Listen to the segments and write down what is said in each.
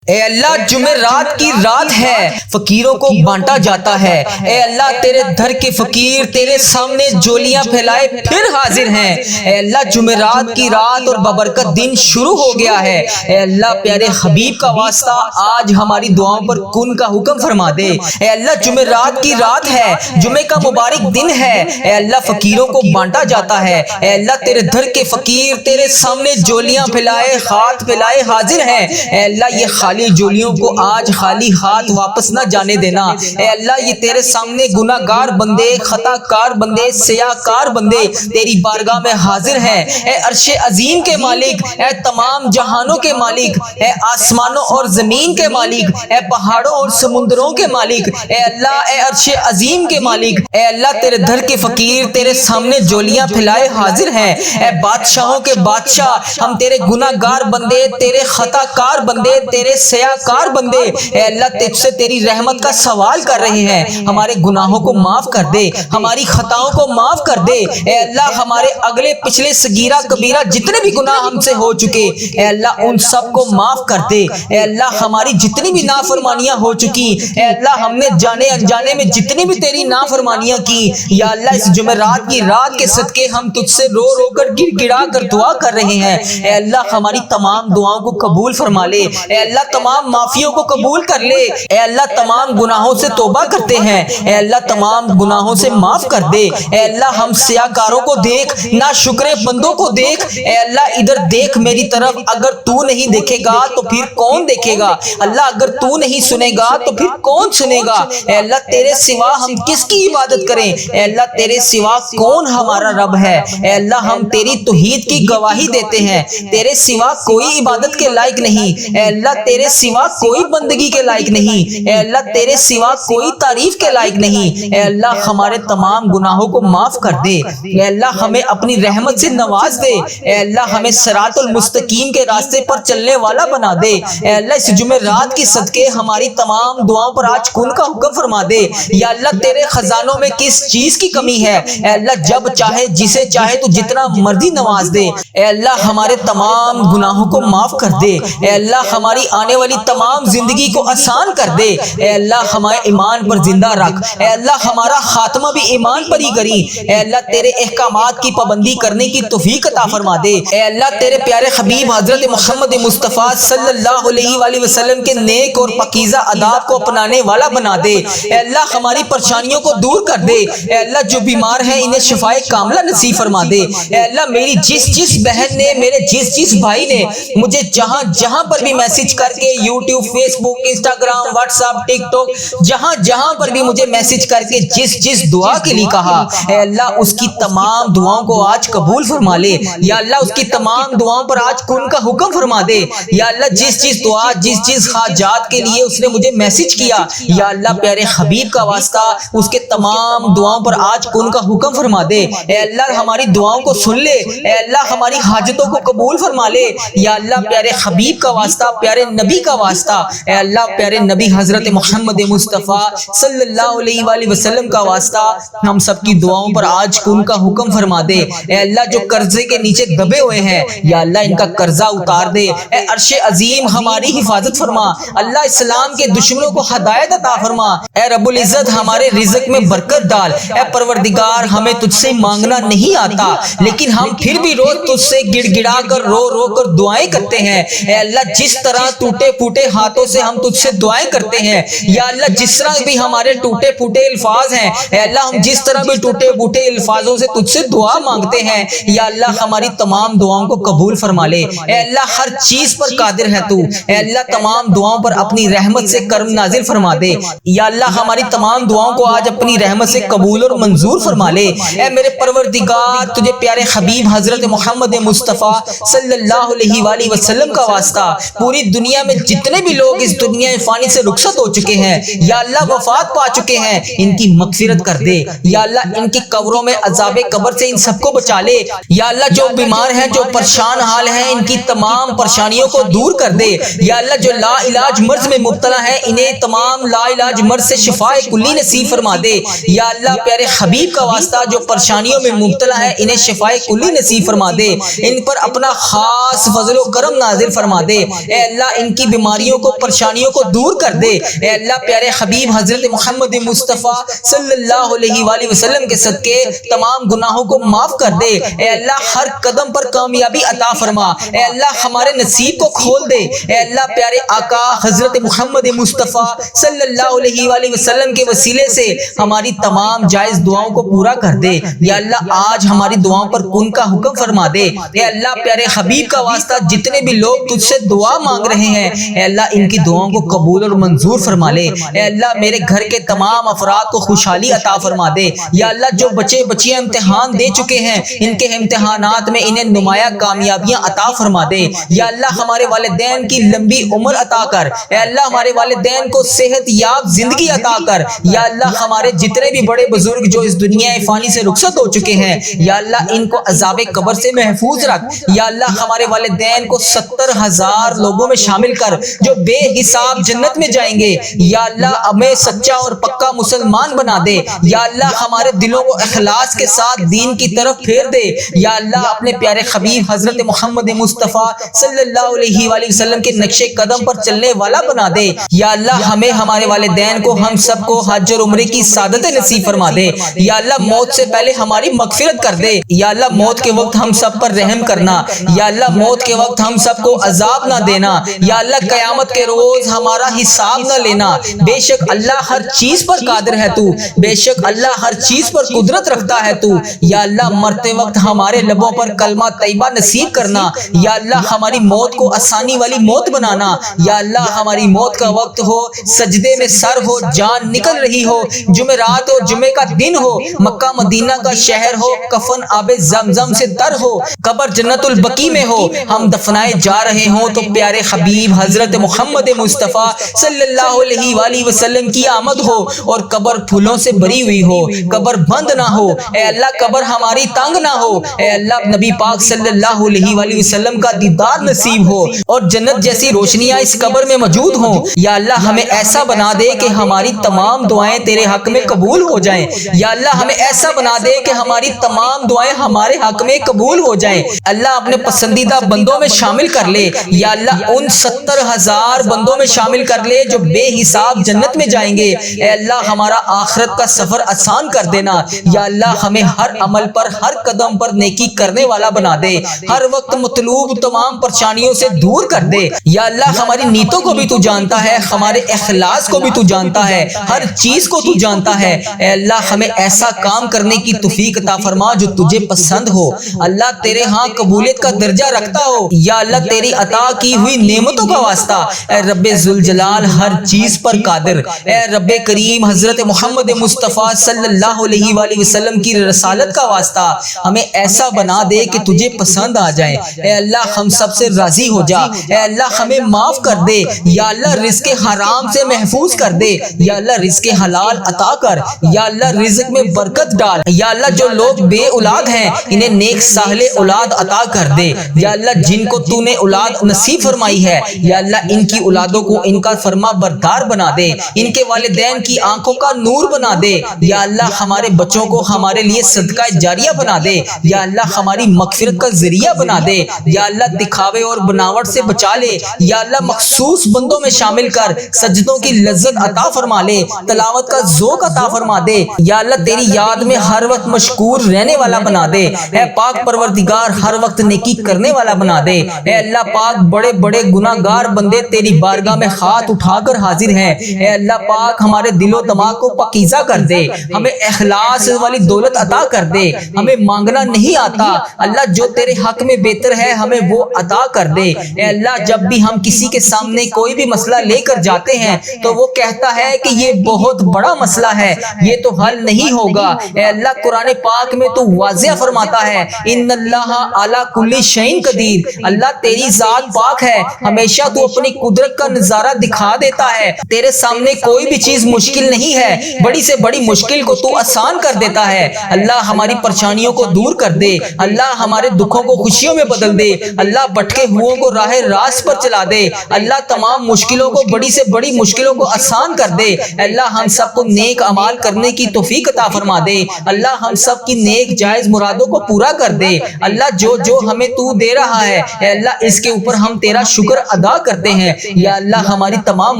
اے اللہ جمعرات کی رات ہے، فقیروں کو بانٹا جاتا ہے۔ اے اللہ تیرے در کے فقیر تیرے سامنے جولیاں پھیلائے پھر حاضر ہیں۔ اے اللہ جمعرات کی رات اور ببرکت دن شروع ہو گیا ہے۔ اے اللہ پیارے حبیب کا واسطہ آج ہماری دعاؤں پر کن کا حکم فرما دے۔ اے اللہ جمعرات کی رات ہے، جمعے کا مبارک دن ہے۔ اے اللہ فقیروں کو بانٹا جاتا ہے۔ اے اللہ تیرے در کے فقیر تیرے سامنے جولیاں پھیلائے ہاتھ پھیلائے حاضر ہیں۔ اے اللہ یہ خالی جولیوں کو آج خالی ہاتھ واپس نہ جانے دینا۔ اے اللہ یہ تیرے سامنے گناہ گار بندے، خطا کار بندے، سیاہ کار بندے تیری بارگاہ میں حاضر ہیں۔ اے عرش عظیم کے مالک، اے تمام جہانوں کے مالک، اے آسمانوں اور زمین کے مالک، اے پہاڑوں اور سمندروں کے مالک، اے اللہ اے عرش عظیم کے مالک، اے اللہ تیرے در کے فقیر تیرے سامنے جولیاں پھیلائے حاضر ہیں۔ اے بادشاہوں کے بادشاہ، ہم تیرے گناہ گار بندے، تیرے خطا کار بندے، تیرے سیاہ کار بندے اے اللہ تجھ سے تیری رحمت کا سوال کر رہے ہیں۔ ہمارے گناہوں کو معاف کر دے، ہماری خطاؤں کو معاف کر دے۔ اے اللہ ہمارے اگلے پچھلے صغیرہ کبیرہ جتنے بھی گناہ ہم سے ہو چکے اے اللہ ان سب کو معاف کر دے۔ اے اللہ ہماری جتنی بھی نافرمانیاں ہو چکی اے اللہ ہم نے جانے انجانے میں جتنی بھی تیری نافرمانیاں کی یا اللہ اس جمعرات کی رات کے صدقے ہم تجھ سے رو رو کر گڑ گڑا کر دعا کر رہے ہیں۔ اے اللہ ہماری تمام دعاؤں کو قبول فرما لے۔ اے اللہ تمام معافیوں کو قبول کر لے۔ اے اللہ تمام گناہوں سے توبہ کرتے ہیں۔ اے اللہ تمام گناہوں سے معاف کر دے۔ اے اللہ ہم سیاہ کاروں کو دیکھ، ناشکرے بندوں کو دیکھ۔ اے اللہ ادھر دیکھ میری طرف، اگر تو نہیں دیکھے گا تو پھر کون دیکھے گا؟ اللہ اگر تو نہیں سنے گا تو پھر کون سنے گا؟ اے اللہ تیرے سوا ہم کس کی عبادت کریں؟ اے اللہ تیرے سوا کون ہمارا رب ہے؟ اے اللہ ہم تیری توحید کی گواہی دیتے ہیں۔ تیرے سوا کوئی عبادت کے لائق نہیں۔ اے اللہ تیرے سوا کوئی بندگی کے لائق نہیں۔ اے اللہ تیرے سوا کوئی تعریف کے لائق نہیں۔ اے اللہ ہمارے تمام گناہوں کو معاف کر دے۔ اے اللہ ہمیں اپنی رحمت سے نواز دے۔ اے اللہ ہمیں صراط المستقیم کے راستے پر چلنے والا بنا دے۔ اے اللہ اس جمعرات کی صدقے ہماری تمام دعاؤں پر آج کن کا حکم فرما دے۔ یا اللہ تیرے خزانوں میں کس چیز کی کمی ہے؟ اے اللہ جب چاہے جسے چاہے تو جتنا مرضی نواز دے۔ اے اللہ ہمارے تمام گناہوں کو معاف کر دے۔ اے اللہ ہماری آنے والی تمام زندگی کو آسان کر دے۔ اے اللہ ہمارے ایمان پر زندہ رکھ۔ اے اللہ ہمارا خاتمہ بھی ایمان پر ہی کری۔ اے اللہ تیرے احکامات کی پابندی کرنے کی توفیق عطا فرما دے۔ اے اللہ تیرے پیارے حبیب حضرت محمد مصطفیٰ صلی اللہ علیہ وآلہ وسلم کے نیک اور پاکیزہ آداب کو اپنانے والا بنا دے۔ اے اللہ ہماری پریشانیوں کو دور کر دے۔ اے اللہ جو بیمار ہیں انہیں شفائے کاملہ نصیب فرما دے۔ اے اللہ میری جس بہن نے، میرے جس بھائی نے مجھے جہاں پر بھی میسج کر کے یوٹیوب، فیس بک، انسٹاگرام، واٹس ایپ، ٹک ٹاک جہاں پر بھی مجھے میسج کر کے جس دعا کے لیے کہا اے اللہ اس کی تمام دعاؤں کو آج قبول فرما لے۔ یا اللہ اس کی تمام دعاؤں پر آج کن کا حکم فرما دے۔ یا اللہ جس دعا جس حاجات کے لیے اس نے مجھے میسج کیا یا اللہ پیارے حبیب کا واسطہ اس کے تمام دعاؤں پر آج کن کا حکم فرما دے۔ اے اللہ ہماری دعاؤں کو سن لے۔ اے اللہ ہماری حاجتوں کو قبول فرما لے۔ یا اللہ پیارے حبیب کا واسطہ، پیارے نبی کا واسطہ، اے اللہ پیارے نبی حضرت محمد مصطفیٰ صلی اللہ علیہ وآلہ وسلم کا واسطہ ہم سب کی دعاؤں پر آج کن کا حکم فرما دے۔ اے اللہ جو قرضے کے نیچے دبے ہوئے ہیں یا اللہ ان کا قرضہ اتار دے۔ اے عرش عظیم ہماری حفاظت فرما۔ اللہ اسلام کے دشمنوں کو ہدایت عطا فرما۔ اے رب العزت ہمارے رزق میں برکت ڈال۔ اے پروردگار ہمیں تجھ سے مانگنا نہیں آتا لیکن ہم پھر بھی روز تجھ سے گڑ گڑا کر رو کر دعائیں کرتے ہیں۔ اے اللہ جس طرح ٹوٹے پھوٹے ہاتھوں سے ہم تجھ سے دعائیں کرتے ہیں یا اللہ جس طرح بھی ہمارے ٹوٹے پھوٹے الفاظ ہیں اے اللہ ہم جس طرح بھی ٹوٹے پھوٹے الفاظوں سے تجھ سے دعا مانگتے ہیں یا اللہ ہماری تمام دعاؤں کو قبول فرما لے۔ اے اللہ ہر چیز پر قادر ہے تو۔ اے اللہ تمام دعاؤں پر اپنی رحمت سے کرم نازل فرما دے۔ یا اللہ ہماری تمام دعاؤں کو آج اپنی رحمت سے قبول اور منظور فرما لے۔ اے میرے پروردگار تجھے پیارے حبیب حضرت محمد مصطفیٰ صلی اللہ علیہ وآلہ وسلم کا واسطہ پوری دنیا میں جتنے بھی لوگ اس دنیا فانی سے رخصت ہو چکے ہیں یا اللہ وفات پا چکے ہیں ان کی مغفرت کر دے۔ یا اللہ ان کی قبروں میں عذاب قبر سے ان سب کو بچا لے۔ یا اللہ جو بیمار ہیں، جو پریشان حال ہیں، ان کی تمام پریشانیوں کو دور کر دے۔ یا اللہ جو لا علاج مرض میں مبتلا ہیں انہیں تمام لا علاج مرض سے شفاء کلی نصیب فرما دے۔ یا اللہ پیارے حبیب کا واسطہ جو پریشانیوں میں مبتلا ہے انہیں شفاء کلی نصیب فرما دے۔ ان پر اپنا خاص فضل و کرم نازل فرما دے۔ اے اللہ ان کی بیماریوں کو پریشانیوں کو دور کر دے۔ اے اللہ پیارے حبیب حضرت محمد مصطفیٰ صلی اللہ علیہ وآلہ وسلم کے صدقے تمام گناہوں کو معاف کر دے۔ اے اللہ ہر قدم پر کامیابی عطا فرما۔ اے اللہ ہمارے نصیب کو کھول دے۔ اے اللہ پیارے آقا حضرت محمد مصطفیٰ صلی اللہ علیہ وآلہ وسلم کے وسیلے سے ہماری تمام جائز دعاؤں کو پورا کر دے۔ یا اللہ آج ہماری دعاؤں پر کن کا حکم فرما دے۔ اے اللہ پیارے حبیب کا واسطہ جتنے بھی لوگ تجھ سے دعا مانگ رہے ہیں اے اللہ ان کی دعاؤں کو قبول اور منظور فرما لے۔ اے اللہ میرے گھر کے تمام افراد کو خوشحالی عطا فرما دے۔ یا اللہ جو بچے بچیاں امتحان دے چکے ہیں ان کے امتحانات میں انہیں نمایاں کامیابیاں عطا فرما دے۔ یا اللہ ہمارے والدین کی لمبی عمر عطا کر۔ اے اللہ ہمارے والدین کو صحت یاب زندگی عطا کر۔ یا اللہ ہمارے جتنے بھی بڑے بزرگ جو اس دنیا فانی سے رخصت ہو چکے ہیں یا اللہ ان کو عذاب قبر سے محفوظ رکھ۔ یا اللہ ہمارے والدین کو 70,000 لوگوں میں شامل کر جو بے حساب جنت میں جائیں گے۔ یا اللہ ہمیں سچا اور پکا مسلمان بنا دے۔ یا اللہ ہمارے دلوں کو اخلاص کے ساتھ دین کی طرف پھیر دے۔ یا اللہ اپنے پیارے حبیب حضرت محمد مصطفیٰ صلی اللہ علیہ وآلہ وسلم کے نقش قدم پر چلنے والا بنا دے۔ یا اللہ ہمیں ہمارے والدین کو ہم سب کو حج اور عمرے کی سعادت نصیب فرما دے۔ یا اللہ موت سے پہلے ہماری مغفرت کر دے۔ یا اللہ موت کے وقت ہم سب پر رحم کرنا۔ یا اللہ موت کے وقت ہم سب کو عذاب نہ دینا۔ یا اللہ قیامت کے روز ہمارا حساب نہ لینا۔ بے شک اللہ ہر چیز پر قادر ہے تو، بے شک اللہ ہر چیز پر قدرت رکھتا ہے تو۔ یا اللہ مرتے وقت ہمارے لبوں پر کلمہ طیبہ نصیب کرنا۔ یا اللہ ہماری موت کو آسانی والی موت بنانا۔ یا اللہ ہماری موت کا وقت ہو، سجدے میں سر ہو، جان نکل رہی ہو، جمعرات ہو، جمعے کا دن ہو، مکہ مدینہ کا شہر ہو، کفن آب زمزم سے تر ہو، قبر جنت البقیع میں ہو، ہم دفنائے جا رہے ہوں تو پیارے حبیب حضرت محمد مصطفیٰ صلی اللہ علیہ وآلہ وسلم کی آمد ہو اور قبر پھولوں سے بھری ہوئی ہو، قبر بند نہ ہو۔ اے اللہ قبر ہماری تنگ نہ ہو۔ اے اللہ نبی پاک صلی اللہ علیہ وآلہ وسلم کا دیدار نصیب ہو اور جنت جیسی روشنیاں اس قبر میں موجود ہوں۔ یا اللہ ہمیں ایسا بنا دے کہ ہماری تمام دعائیں تیرے حق میں قبول ہو جائیں۔ یا اللہ ہمیں ایسا بنا دے کہ ہماری تمام دعائیں ہمارے حق میں قبول ہو جائیں۔ اللہ اپنے پسندیدہ بندوں میں شامل کر لے۔ یا اللہ ان 70,000 بندوں میں شامل کر لے جو بے حساب جنت میں جائیں گے۔ اے اللہ ہمارا آخرت کا سفر آسان کر دینا۔ یا اللہ ہمیں ہر عمل پر ہر قدم پر نیکی کرنے والا بنا دے، ہر وقت مطلوب تمام پریشانیوں سے دور کر دے۔ یا اللہ ہماری نیتوں کو بھی تو جانتا ہے، ہمارے اخلاص کو بھی تو جانتا ہے، ہر چیز کو تو جانتا ہے۔ اے اللہ ہمیں ایسا کام کرنے کی توفیق عطا فرما جو تجھے پسند ہو، اللہ تیرے ہاں قبولیت کا درجہ رکھتا ہو۔ یا اللہ تیری عطا کی ہوئی نعمتوں کا واسطہ اے رب ذوالجلال ہر چیز پر قادر، اے رب کریم حضرت محمد مصطفیٰ صلی اللہ علیہ وآلہ وسلم کی رسالت کا واسطہ ہمیں ایسا بنا دے کہ تجھے پسند آ جائے۔ اے اللہ ہم سب سے راضی ہو جا۔ اے اللہ ہمیں معاف کر دے۔ یا اللہ رزق حرام سے محفوظ کر دے۔ یا اللہ رزق حلال عطا کر۔ یا اللہ رزق میں برکت ڈال۔ یا اللہ جو لوگ بے اولاد ہیں انہیں نیک صالح اولاد عطا کر دے۔ یا اللہ جن کو تو نے اولاد نصیب فرمائی ہے یا اللہ ان کی اولادوں کو ان کا فرما بردار بنا دے، ان کے والدین کی آنکھوں کا نور بنا دے۔ یا اللہ ہمارے بچوں کو ہمارے لیے صدقہ جاریہ بنا دے۔ یا اللہ ہماری مغفرت کا ذریعہ بنا دے۔ یا اللہ دکھاوے اور بناوٹ سے بچا لے۔ یا اللہ مخصوص بندوں میں شامل کر سجدوں کی لذت عطا فرما لے، تلاوت کا ذوق عطا فرما دے۔ یا اللہ تیری یاد میں ہر وقت مشکور رہنے والا بنا دے۔ اے پاک پروردگار ہر وقت نیکی کرنے والا بنا دے۔ اے اللہ پاک بڑے بڑے گناہ گار بندے تیری بارگاہ میں ہاتھ اٹھا کر حاضر ہیں۔ اے اللہ پاک ہمارے دل و دماغ کو پاکیزہ کر دے، ہمیں اخلاص والی دولت عطا کر دے۔ ہمیں مانگنا نہیں آتا اللہ، جو تیرے حق میں بہتر ہے ہمیں وہ عطا کر دے۔ اے اللہ جب بھی ہم کسی کے سامنے کوئی بھی مسئلہ لے کر جاتے ہیں تو وہ کہتا ہے کہ یہ بہت بڑا مسئلہ ہے، یہ تو حل نہیں ہوگا۔ اے اللہ قرآن پاک میں تو واضح فرماتا ہے ان اللہ علی کل شیء قدیر، اللہ تیری ذات پاک ہے، ہمیشہ تو اپنی قدرت کا نظارہ دکھا دیتا ہے، تیرے سامنے کوئی بھی چیز مشکل نہیں ہے، بڑی سے بڑی مشکل کو تو آسان کر دیتا ہے۔ اللہ ہماری پریشانیوں کو دور کر دے، اللہ ہمارے دکھوں کو خوشیوں میں بدل دے، اللہ بھٹکے ہوئوں کو راہ راست پر چلا دے، اللہ تمام مشکلوں کو بڑی سے بڑی مشکلوں کو آسان کر دے۔ اللہ ہم سب کو نیک اعمال کرنے کی توفیق عطا فرما دے، اللہ ہم سب کی نیک جائز مرادوں کو پورا کر دے۔ اللہ جو جو ہمیں تو دے رہا ہے اے اللہ اس کے اوپر ہم تیرا شکر ادا کرتے ہیں۔ یا اللہ ہماری تمام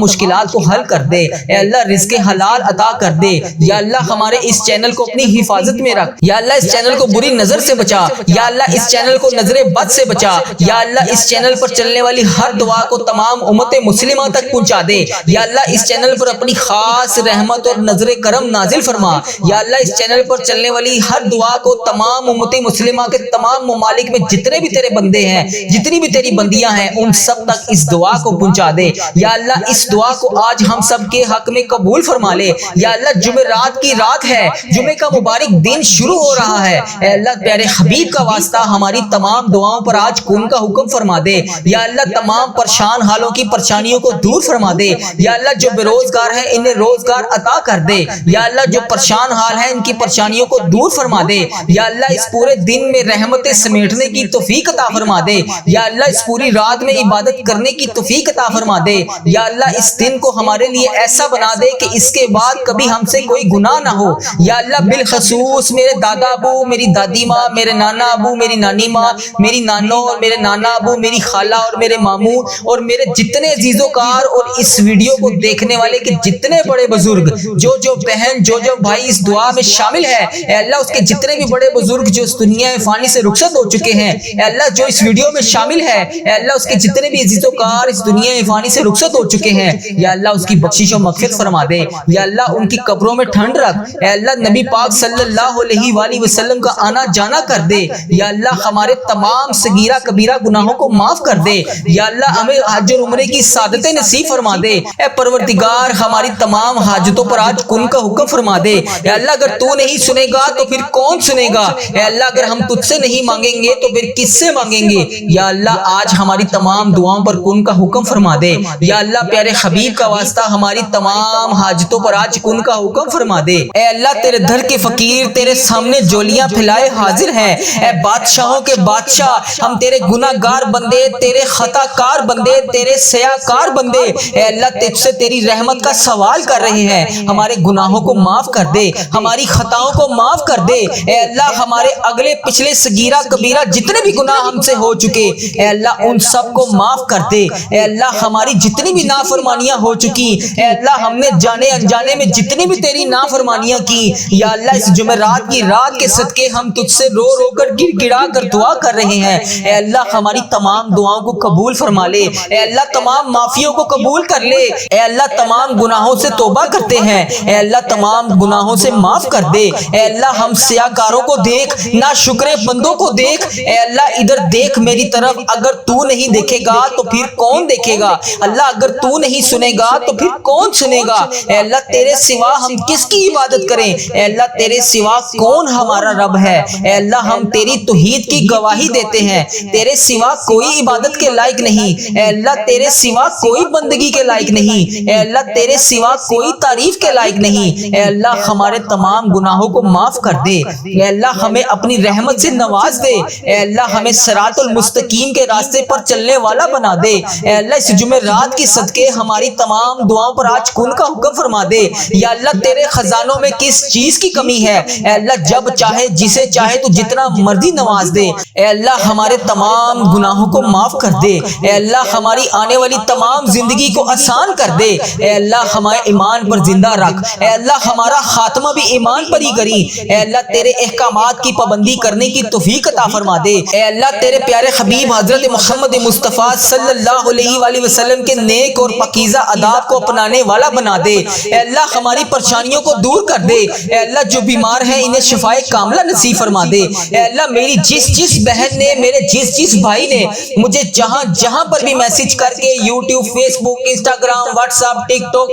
مشکلات کو حل کر دے، اے اللہ رزق حلال عطا کر دے۔ یا اللہ ہمارے اس چینل کو اپنی حفاظت میں رکھ، یا اللہ اس چینل کو بری نظر سے بچا، یا اللہ اس چینل کو نظر بد سے بچا، یا اللہ اس چینل پر چلنے والی ہر دعا کو تمام امت مسلمہ تک پہنچا دے۔ یا اللہ اس چینل پر اپنی خاص رحمت اور نظر کرم نازل فرما۔ یا اللہ اس چینل پر چلنے والی ہر دعا کو تمام امت مسلمہ کے تمام ممالک میں جتنے بھی تیرے بندے ہیں، جتنی بھی تیری بندیاں ہیں، ان سب تک اس دعا کو پہنچا دے۔ یا اللہ اس دعا کو آج ہم سب کے حق میں قبول فرما لے۔ یا اللہ جمعرات کی رات ہے، جمعے کا مبارک دن شروع ہو رہا ہے، اے اللہ پیارے حبیب کا واسطہ ہماری تمام دعاؤں پر آج کن کا حکم فرما دے۔ یا اللہ تمام پریشان حالوں کی پریشانیوں کو دور فرما دے۔ یا اللہ جو بے روزگار ہیں انہیں روزگار عطا کر دے۔ یا اللہ جو پریشان حال ہیں ان کی پریشانیوں کو دور فرما دے۔ یا اللہ اس پورے دن میں رحمتیں سمیٹنے کی توفیق عطا فرما دے۔ یا اللہ اس پوری رات میں عبادت کرنے کی توفیق عطا فرما دے۔ یا اللہ اس دن کو ہمارے لیے ایسا بنا دے کہ اس کے بعد کبھی ہم سے کوئی گناہ نہ ہو۔ یا اللہ بالخصوص میرے دادا ابو، میری دادی ماں، میرے نانا ابو، میری نانی ماں، میری نانو اور میرے نانا ابو، میری خالہ اور میرے ماموں اور میرے جتنے عزیز و کار اور اس ویڈیو کو دیکھنے والے کے جتنے بڑے بزرگ، جو بہن، جو بھائی اس دعا میں شامل ہے، اے اللہ اس کے جتنے بھی بڑے بزرگ جو اس دنیا فانی سے رخصت ہو چکے ہیں، اے اللہ جو اس ویڈیو میں شامل ہے، اے اللہ اس کے جتنے بھی عزیز و کار اس دنیا فانی سے رخصت ہو چکے ہیں، یا اللہ اس کی بخشش و مغفرت فرما دے۔ یا اللہ ان کی قبروں میں ٹھنڈ رکھ، اے اللہ نبی پاک صلی اللہ علیہ وآلہ وسلم کا آنا جانا کر دے۔ یا اللہ ہمارے تمام صغیرہ کبیرہ گناہوں کو معاف کر دے۔ یا اللہ ہمیں حج اور عمرے کی سعادتیں نصیب فرما دے۔ اے پروردگار ہماری تمام حاجتوں پر آج کن کا حکم فرما دے۔ اے اللہ اگر تو نہیں سنے گا تو پھر کون سنے گا؟ اے اللہ اگر ہم تجھ سے نہیں مانگیں گے تو پھر کس سے مانگیں گے؟ یا اللہ آج ہماری تمام دعاؤں پر کن کا حکم فرما دے۔ یا اللہ پیارے حبیب کا واسطہ ہماری تمام حاجتوں پر آج کن کا حکم فرما دے۔ اے اللہ تیرے در کے فقیر تیرے سامنے جولیاں پھیلائے حاضر ہیں۔ اے بادشاہوں کے بادشاہ ہم تیرے گناہ گار بندے، تیرے خطا کار بندے، تیرے سیاہ کار بندے، اے اللہ تجھ سے تیری رحمت کا سوال کر رہے ہیں۔ ہمارے گناہوں کو معاف کر دے، ہماری خطاؤں کو معاف کر دے۔ اے اللہ ہمارے اگلے پچھلے صغیرہ کبیرہ جتنے بھی گناہ ہم سے ہو چکے، اے اللہ ان سب کو معاف کر دے۔ اے اللہ ہماری جتنی بھی نافرمانیاں ہو چکی، اے اللہ ہم نے جانے انجانے میں جتنی بھی تیری نافرمانیاں کی، یا اللہ اس جمعرات کی رات کے صدقے ہم تجھ سے رو رو کر گر گڑا کر دعا کر رہے ہیں۔ اے اللہ ہماری تمام دعاؤں کو قبول فرما لے۔ اے اللہ تمام معافیوں کو قبول کر لے۔ اے اللہ تمام گناہوں سے توبہ کرتے ہیں، اے اللہ تمام گناہوں سے معاف کر دے۔ اے اللہ ہم سیاہ کاروں کو دیکھ، نا شکرے بندوں کو دیکھ، اے اللہ ادھر دیکھ میری طرف، اگر تو نہیں دیکھے گا تو پھر کون دیکھے گا؟ اللہ اگر تو نہیں سنے گا تو پھر کون سنے گا؟ اے اللہ تیرے سوا ہم کس کی عبادت کریں؟ اے اللہ تیرے سوا کون ہمارا رب ہے؟ اے اللہ ہم تیری توحید کی گواہی دیتے ہیں، تیرے سوا کوئی عبادت کے لائق نہیں، اے اللہ تیرے سوا کوئی بندگی کے لائق نہیں، اے اللہ تیرے سوا کوئی تعریف کے لائق نہیں۔ اے اللہ ہمارے تمام گناہوں کو معاف کر دے۔ اے اللہ ہمیں اپنی رحمت سے نواز دے۔ اے اللہ ہمیں صراط المستقیم کے راستے پر چلنے والا بنا دے۔ اے اللہ اس جمعرات کی صدقے ہماری تمام دعاؤں پر آج کن کا حکم فرما دے۔ یا اللہ تیرے خزانوں میں کس چیز کی کمی ہے؟ اے اللہ جب چاہے جسے چاہے تو جتنا مرضی نواز دے۔ اے اللہ ہمارے تمام گناہوں کو معاف کر دے۔ اے اللہ ہماری آنے والی تمام زندگی کو آسان کر دے۔ اے اللہ ہمارے ایمان پر زندہ رکھ۔ اے اللہ ہمارا خاتمہ بھی ایمان پر ہی کری۔ اے اللہ تیرے احکامات کی پابندی کرنے کی توفیق عطا فرما دے۔ اے اللہ تیرے پیارے حبیب حضرت محمد مصطفیٰ صلی اللہ علیہ وآلہ وسلم کے نیک اور پاکیزہ آداب کو اپنانے والا بنا دے۔ اے اللہ ہماری پریشانیوں کو دور کر دے۔ اے اللہ جو بیمار ہیں انہیں شفائے کاملہ نصیب فرما دے۔ اے اللہ میری جس بہن نے، میرے جس بھائی نے مجھے جہاں پر بھی میسج کر کے، یوٹیوب، فیس بک، انسٹاگرام، واٹس ایپ، ٹک ٹاک،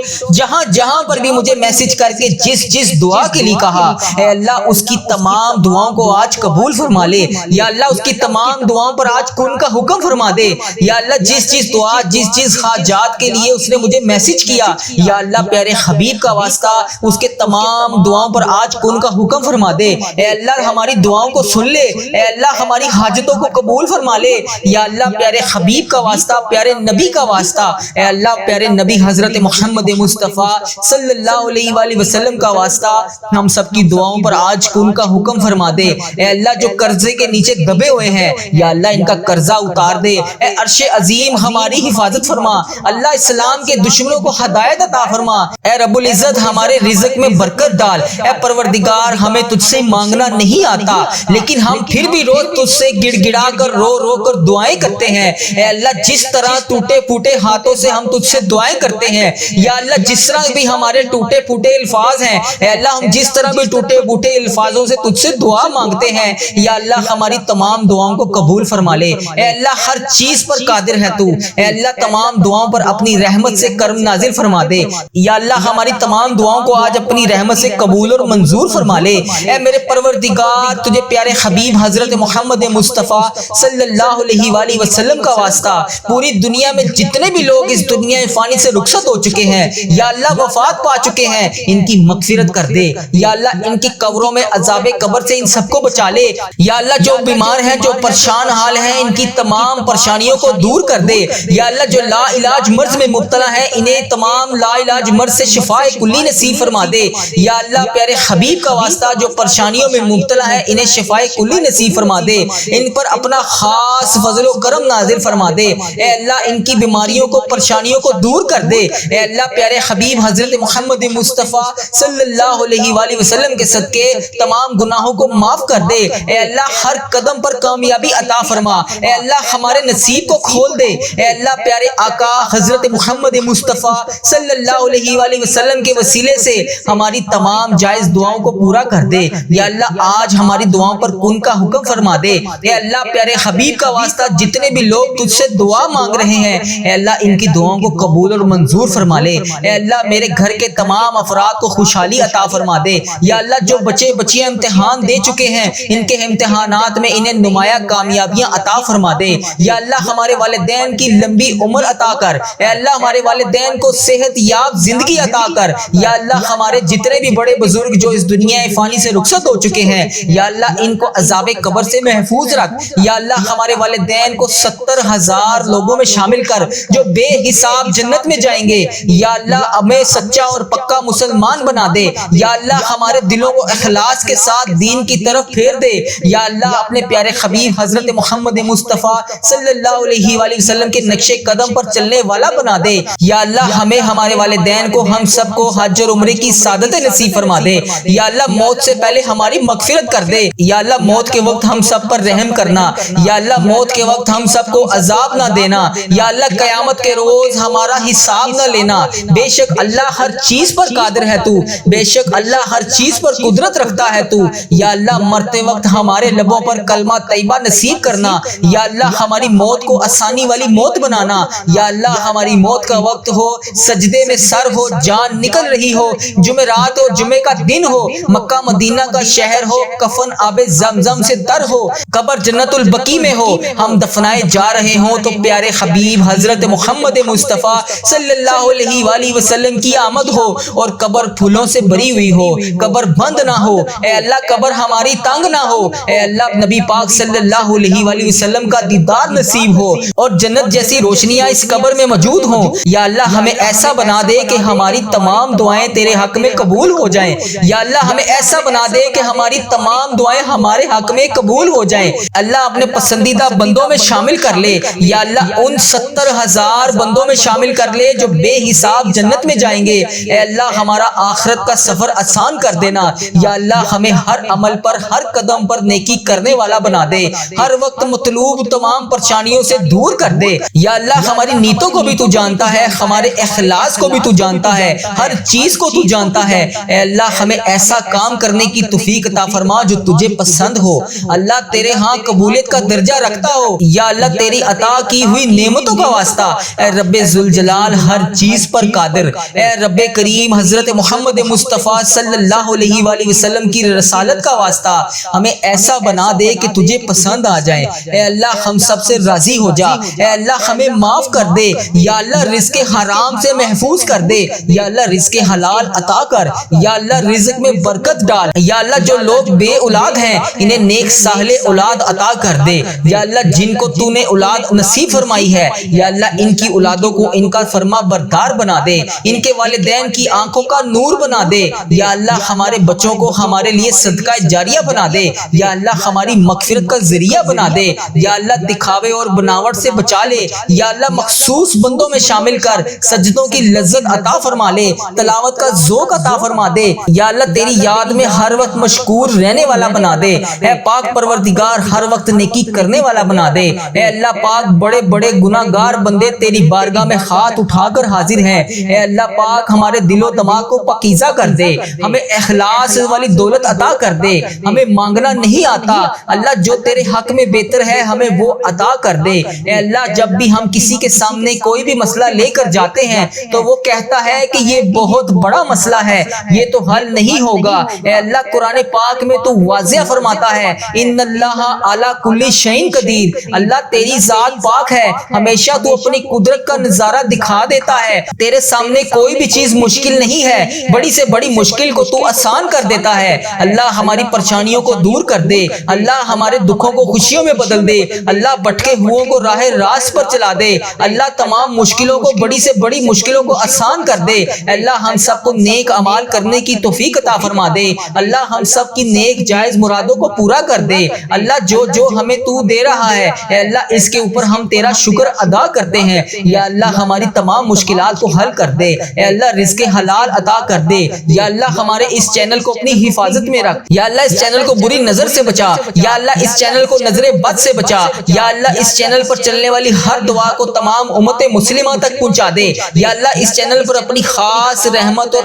جہاں پر بھی مجھے میسج کر کے جس دعا کے لیے کہا، اے اللہ اس کی تمام دعاؤں کو آج قبول فرما لے۔ یا اللہ اس کی تمام دعاؤں پر آج کن کا حکم فرما دے۔ یا اللہ جس دعا، جس حاجات کے لیے اس نے مجھے میسج کیا، یا اللہ پیارے حبیب کا واسطہ اس کے تمام دعاؤں پر آج کن کا حکم فرما دے۔ اے اللہ ہماری دعاؤں کو سن لے۔ اے اللہ ہماری حاجتوں کو قبول فرما لے۔ یا اللہ پیارے حبیب کا واسطہ، پیارے نبی کا واسطہ، اے اللہ پیارے نبی حضرت محمد مصطفیٰ صلی اللہ علیہ وآلہ وسلم کا واسطہ ہم سب کی دعاؤں پر آج کن کا حکم فرما دے۔ اے اللہ جو قرض قرضے کے نیچے دبے ہوئے ہیں یا اللہ ان کا قرضہ اتار دے۔ اے عرش عظیم ہماری حفاظت فرما، اللہ اسلام کے دشمنوں کو ہدایت عطا فرما۔ اے رب العزت ہمارے رزق میں برکت ڈال۔ اے پروردگار ہمیں تجھ سے مانگنا نہیں آتا لیکن ہم پھر بھی روز تجھ سے گڑ گڑا کر رو رو کر دعائیں کرتے ہیں۔ اے اللہ جس طرح ٹوٹے پھوٹے ہاتھوں سے ہم تجھ سے دعائیں کرتے ہیں یا اللہ جس طرح بھی ہمارے ٹوٹے پھوٹے الفاظ ہیں، اے اللہ ہم جس طرح بھی ٹوٹے پھوٹے الفاظوں سے تجھ سے دعا مانگتے ہیں یا اللہ ہماری تمام دعاؤں کو قبول فرما لے۔ اے اللہ ہر چیز پر قادر ہے تو، اے اللہ تمام دعاؤں پر اپنی رحمت سے کرم نازل فرما دے یا اللہ ہماری تمام دعاؤں کو آج اپنی رحمت سے قبول اور منظور فرما لے۔ اے میرے پروردگار تجھے پیارے حبیب حضرت محمد مصطفیٰ صلی اللہ علیہ وآلہ وسلم کا واسطہ پوری دنیا میں جتنے بھی لوگ اس دنیا فانی سے رخصت ہو چکے ہیں یا اللہ وفات پا چکے ہیں ان کی مغفرت کر دے یا اللہ ان کی قبروں میں عذاب قبر سے ان سب کو بچا لے یا اللہ جو بیمار ہیں جو پریشان حال ہیں ان کی تمام پریشانیوں کو دور کر دے یا اللہ جو لا علاج مرض میں مبتلا ہیں انہیں تمام لا علاج مرض سے شفاء کلی نصیب فرما دے یا اللہ پیارے حبیب کا واسطہ جو پریشانیوں میں مبتلا ہے انہیں شفاء کلی نصیب فرما دے، ان پر اپنا خاص فضل و کرم نازل فرما دے۔ اے اللہ ان کی بیماریوں کو پریشانیوں کو دور کر دے۔ اے اللہ پیارے حبیب حضرت محمد مصطفیٰ صلی اللہ علیہ وآلہ وسلم کے صدقے تمام گناہوں کو معاف کر دے۔ اے اللہ ہر قدم پر کامیابی عطا فرما۔ اے اللہ ہمارے نصیب کو کھول دے۔ اے اللہ پیارے آقا حضرت محمد مصطفیٰ صلی اللہ علیہ وآلہ وسلم کے وسیلے سے ہماری تمام جائز دعاؤں کو پورا کر دے یا اللہ آج ہماری دعاؤں پر کن کا حکم فرما دے۔ اے اللہ پیارے حبیب کا واسطہ جتنے بھی لوگ تجھ سے دعا مانگ رہے ہیں اے اللہ ان کی دعاؤں کو قبول اور منظور فرما لے۔ اے اللہ میرے گھر کے تمام افراد کو خوشحالی عطا فرما دے یا اللہ جو بچے بچیاں امتحان دے چکے ہیں ان کے امتحانات میں انہیں نمایاں کامیابیاں عطا فرما دے یا اللہ ہمارے والدین کی لمبی عمر عطا کر۔ اے اللہ ہمارے والدین کو صحت یاب زندگی عطا کر یا اللہ ہمارے جتنے بھی بڑے بزرگ جو اس دنیا فانی سے رخصت ہو چکے ہیں یا اللہ ان کو عذاب قبر سے محفوظ رکھ یا اللہ ہمارے والدین کو 70,000 لوگوں میں شامل کر جو بے حساب جنت میں جائیں گے یا اللہ ہمیں سچا اور پکا مسلمان بنا دے یا اللہ ہمارے دلوں کو اخلاص کے ساتھ دین کی طرف پھیر دے یا اللہ اپنے پیارے حبیب حضرت محمد مصطفیٰ صلی اللہ علیہ وآلہ وسلم کے نقش قدم پر چلنے والا بنا دے یا اللہ ہمیں ہمارے والدین کو ہم سب کو حج اور عمرے کی سعادت نصیب فرما دے یا اللہ موت سے پہلے ہماری مغفرت کر دے یا اللہ موت کے وقت ہم سب پر رحم کرنا یا اللہ موت کے وقت ہم سب کو عذاب نہ دینا یا اللہ قیامت کے روز ہمارا حساب نہ لینا۔ بے شک اللہ ہر چیز پر قادر ہے تو، بے شک اللہ ہر چیز پر قدرت رکھتا ہے تو یا اللہ مرتے وقت ہمارے لبوں پر کلمہ طیبہ نصیب کرنا یا اللہ ہماری موت کو آسانی والی موت بنانا یا اللہ ہماری موت کا وقت ہو سجدے میں سر ہو جان نکل رہی ہو جمعرات ہو جمعے کا دن ہو مکہ مدینہ کا شہر ہو کفن آب زمزم سے تر ہو قبر جنت البقیع میں ہو ہم دفنائے جا رہے ہوں تو پیارے حبیب حضرت محمد مصطفیٰ صلی اللہ علیہ وآلہ وسلم کی آمد ہو اور قبر پھولوں سے بری ہوئی ہو قبر بند نہ ہو۔ اے اللہ قبر ہماری تنگ نہ ہو۔ اے اللہ نبی پاک صلی اللہ علیہ وآلہ وسلم کا دیدار نصیب ہو اور جنت جیسی روشنیاں اس قبر میں موجود ہوں یا اللہ ہمیں ایسا بنا دے کہ ہماری تمام دعائیں تیرے حق میں قبول ہو جائیں یا اللہ ہمیں ایسا بنا دے کہ ہماری تمام دعائیں ہمارے حق میں قبول ہو جائیں۔ اللہ اپنے پسندیدہ بندوں میں شامل کر لے یا اللہ ان 70,000 بندوں میں شامل کر لے جو بے حساب جنت میں جائیں گے۔ اے اللہ ہمارا آخرت کا سفر آسان کر دینا یا اللہ ہمیں ہر عمل پر ہر قدم پر نیکی کرنے والا بنا دے ہر وقت مطلوب تمام پریشانیوں سے دور کر دے یا اللہ ہماری نیتوں کو بھی تو جانتا ہے ہمارے اخلاص کو بھی تو جانتا ہے ہر چیز کو تو جانتا ہے۔ اے اللہ ہمیں ایسا کام کرنے کی توفیق عطا فرما جو تجھے پسند ہو اللہ تیرے ہاں قبولیت کا درجہ رکھتا ہو یا اللہ تیری عطا کی ہوئی نعمتوں کا واسطہ اے رب ذوالجلال ہر چیز پر قادر اے رب کریم حضرت محمد مصطفیٰ صلی اللہ علیہ وآلہ وسلم کی رسالت کا واسطہ ہمیں ایسا بنا دے کہ تجھے پسند آ جائے۔ اے اللہ ہم سب سے راضی ہو جا اے اللہ ہمیں معاف کر دے یا اللہ رزق حرام سے محفوظ کر دے یا اللہ رزق حلال عطا کر یا اللہ رزق میں برکت ڈال یا اللہ جو لوگ بے اولاد ہیں انہیں نیک صالح اولاد عطا کر دے یا اللہ جن کو تو نے اولاد نصیب فرمائی ہے یا اللہ ان کی اولادوں کو ان کا فرما بردار بنا دے ان کے والدین کی آنکھوں کا نور بنا دے یا اللہ ہمارے بچوں کو ہمارے لیے صدقہ جاریہ بنا دے یا اللہ ہماری مغفرت کا ذریعہ بنا دے، یا اللہ دکھاوے اور بناوٹ سے بچا لے، یا اللہ مخصوص بندوں میں شامل کر، سجدوں کی لذت عطا فرما لے، تلاوت کا ذوق عطا فرما دے، یا اللہ تیری یاد میں ہر وقت مشکور رہنے والا بنا دے، اے پاک پروردگار ہر وقت نیکی کرنے والا بنا دے۔ اے اللہ پاک بڑے بڑے گناہ گار بندے تیری بارگاہ میں ہاتھ اٹھا کر حاضر ہیں، اے اللہ پاک ہمارے دل و دماغ کو پاکیزہ کر دے، ہمیں اخلاص والی دولت عطا کر دے، ہمیں مانگنا نہیں آتا اللہ، جو تیرے حق میں بہتر ہے ہمیں وہ عطا کر دے۔ اے اللہ جب بھی ہم کسی کے سامنے کوئی بھی مسئلہ لے کر جاتے ہیں تو وہ کہتا ہے کہ یہ بہت بڑا مسئلہ ہے، یہ تو حل نہیں ہوگا، اے اللہ قرآن پاک میں تو واضح فرماتا ہے ان اللہ علی کل شیء قدیر، اللہ تیری ذات پاک ہے، ہمیشہ تو اپنی قدرت کا نظارہ دکھا دیتا ہے، تیرے سامنے کوئی بھی چیز مشکل نہیں ہے، بڑی سے بڑی مشکل کو تو آسان کر دیتا ہے۔ اللہ ہماری پریشانیوں کو دور کر دے، اللہ ہمارے دکھوں کو خوشیوں میں بدل دے، اللہ بھٹکے ہوئوں کو راہ راست پر چلا دے، اللہ تمام مشکلوں کو، بڑی سے بڑی مشکلوں کو آسان کر دے، اللہ ہم سب کو نیک اعمال کرنے کی توفیق عطا فرما دے، اللہ ہم سب کی نیک جائز مرادوں کو پورا کر دے، اللہ جو جو ہمیں تو دے رہا ہے اے اللہ اس کے اوپر ہم تیرا شکر ادا کرتے ہیں، یا اللہ ہماری تمام مشکلات کو حل کر دے، اے اللہ رزق حلال عطا کر دے، یا اللہ ہمارے اس چینل کو اپنی حفاظت میں رکھ، یا اللہ اس چینل کو بری نظر سے بچا، یا اللہ اس چینل کو نظر بد سے بچا، یا اللہ اس چینل پر چلنے والی ہر دعا کو تمام امت مسلمہ تک پہنچا دے، یا اللہ اس چینل پر اپنی خاص رحمت اور